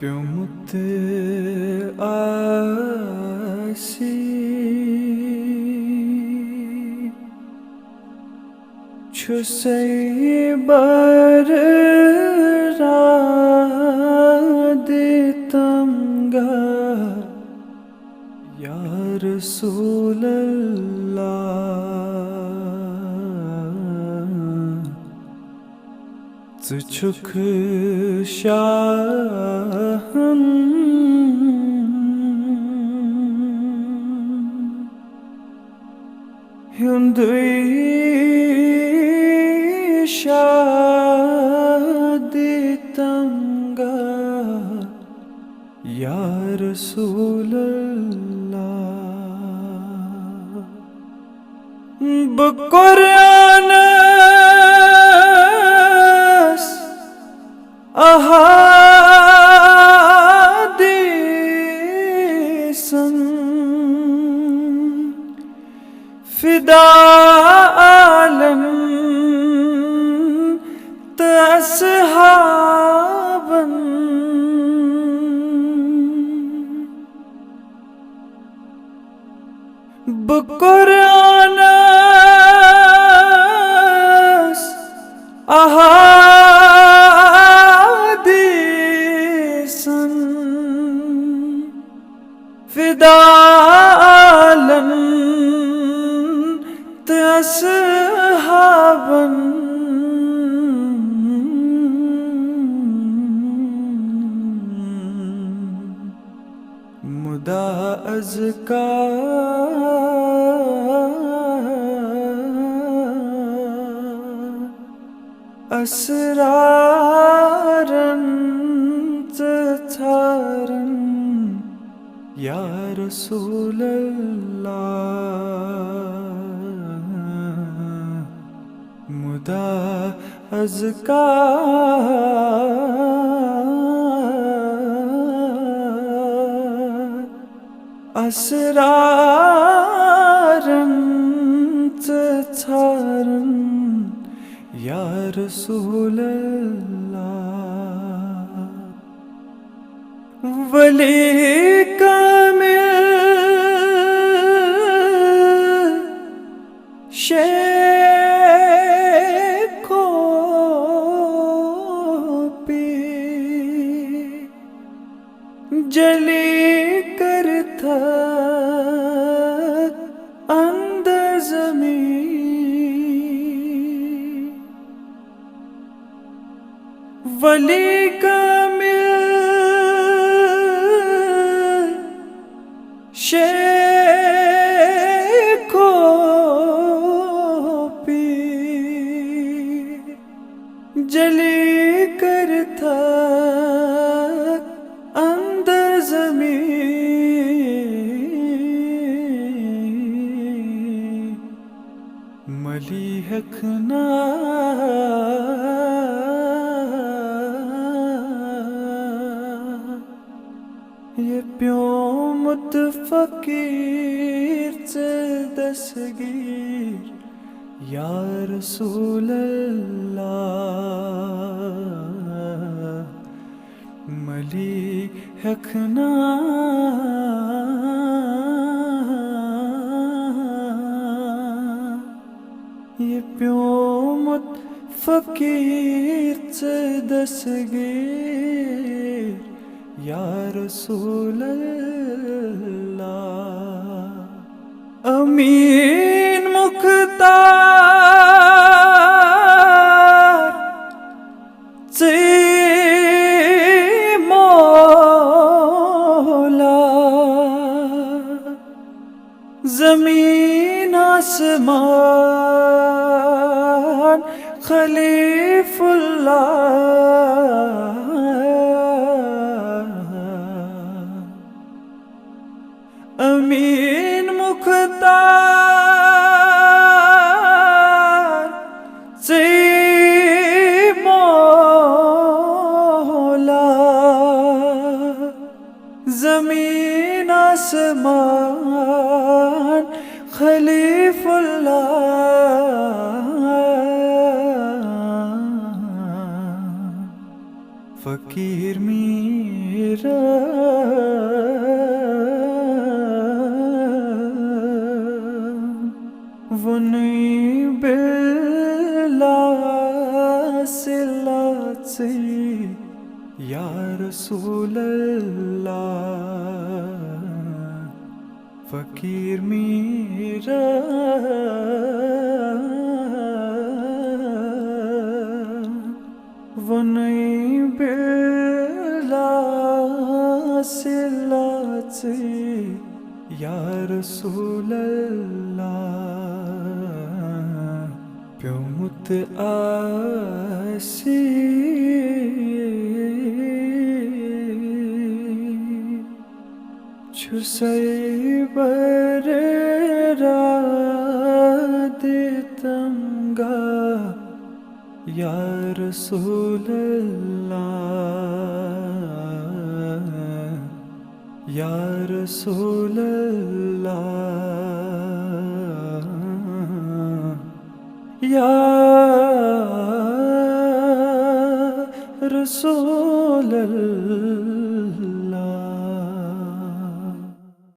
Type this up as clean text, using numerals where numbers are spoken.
پیومت آسی چھو سی بر را دیتم گا یا رسول اللہ چھک شاہن ہندوی شادی تنگا یا رسول اللہ بقرآن احادیثاً فدا عالم اصحاباً بقرآن احادیثاً فدا عالم اصحاباً مدا ازکا اسرارن تتھارن یا رسول اللہ مدا ازکا اسرارن تتھارن یا رسول اللہ ولی کامل شیخ کو پی جلی کرتا اندر زمین ولی کامل شیخ کو پی جلی کرتا اندر زمین ملی حقنا یہ پیومت فقیر سے دستگیر یا رسول اللہ ملی حقنا یہ پیومت فقیر سے دستگیر یا رسول اللہ امین مختار سے مولا زمین آسمان خلیف اللہ امین مختار سے مولا زمین آسمان خلیف اللہ فقیر میر وہ نہیں باللاسلات سے یا رسول اللہ فقیر میرا وہ نہیں باللاسلات سے یا رسول اللہ پیومت آسی چھسائی بر را دیتم گا یا رسول اللہ یا رسول اللہ یا رسول اللہ